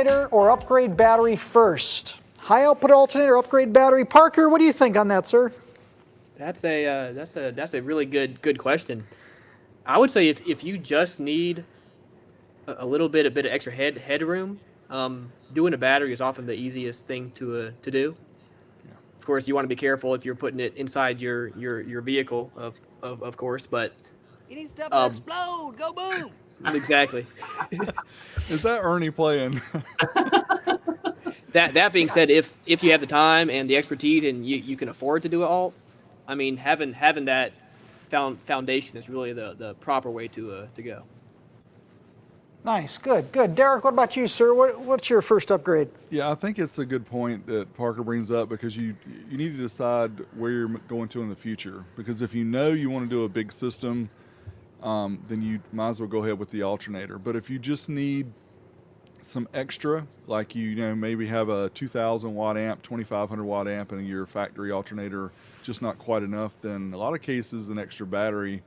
alternator or upgrade battery first? High output alternator, upgrade battery. Parker, what do you think on that, sir? That's a really good question. I would say if you just need a bit of extra headroom, doing a battery is often the easiest thing to do. Of course, you want to be careful if you're putting it inside your vehicle, of course, but It needs stuff to explode. Go boom. exactly. Is that Ernie playing? That being said, if you have the time and the expertise and you can afford to do it all, I mean, having that foundation is really the proper way to go. Nice, good. Derek, what about you, sir? What's your first upgrade? Yeah, I think it's a good point that Parker brings up, because you need to decide where you're going to in the future. Because if you know you want to do a big system, then you might as well go ahead with the alternator. But if you just need some extra, like maybe have a 2,000 watt amp, 2,500 watt amp, and your factory alternator just not quite enough, then a lot of cases an extra battery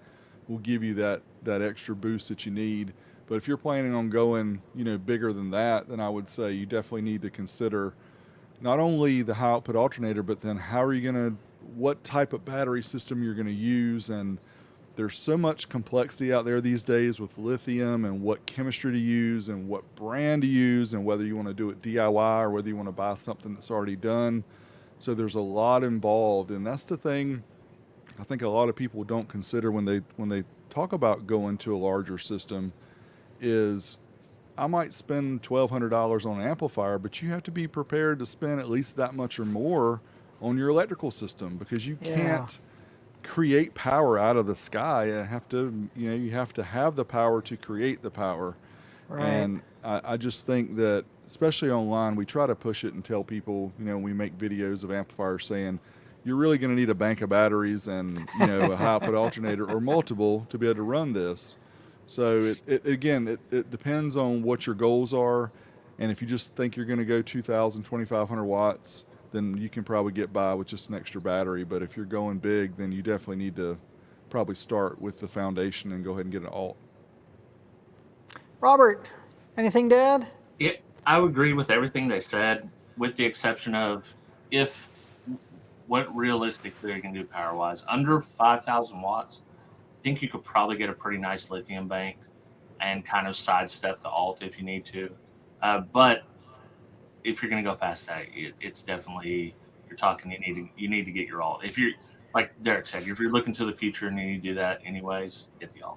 will give you that extra boost that you need. But if you're planning on going, bigger than that, then I would say you definitely need to consider not only the high output alternator, but then what type of battery system you're going to use. And there's so much complexity out there these days with lithium and what chemistry to use and what brand to use and whether you want to do it DIY or whether you want to buy something that's already done. So there's a lot involved, and that's the thing I think a lot of people don't consider when they talk about going to a larger system. Is I might spend $1,200 on an amplifier, but you have to be prepared to spend at least that much or more on your electrical system, because you can't create power out of the sky. You have to have the power to create the power. Right. And I just think that, especially online, we try to push it and tell people, we make videos of amplifiers saying, you're really going to need a bank of batteries and, a high output alternator or multiple to be able to run this. So it depends on what your goals are. And if you just think you're going to go 2,000, 2,500 watts, then you can probably get by with just an extra battery. But if you're going big, then you definitely need to probably start with the foundation and go ahead and get an alt. Robert, anything to add? Yeah, I would agree with everything they said, with the exception of what realistically you can do power-wise. Under 5,000 watts, I think you could probably get a pretty nice lithium bank and kind of sidestep the alt if you need to. But if you're going to go past that, it's definitely, you're talking, you need to get your alt. If you're, like Derek said, if you're looking to the future and you need to do that anyways, get the alt.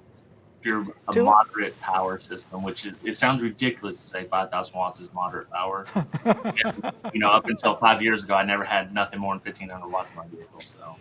If you're a moderate power system, which it sounds ridiculous to say 5,000 watts is moderate power. Up until 5 years ago, I never had nothing more than 1,500 watts in my vehicle. So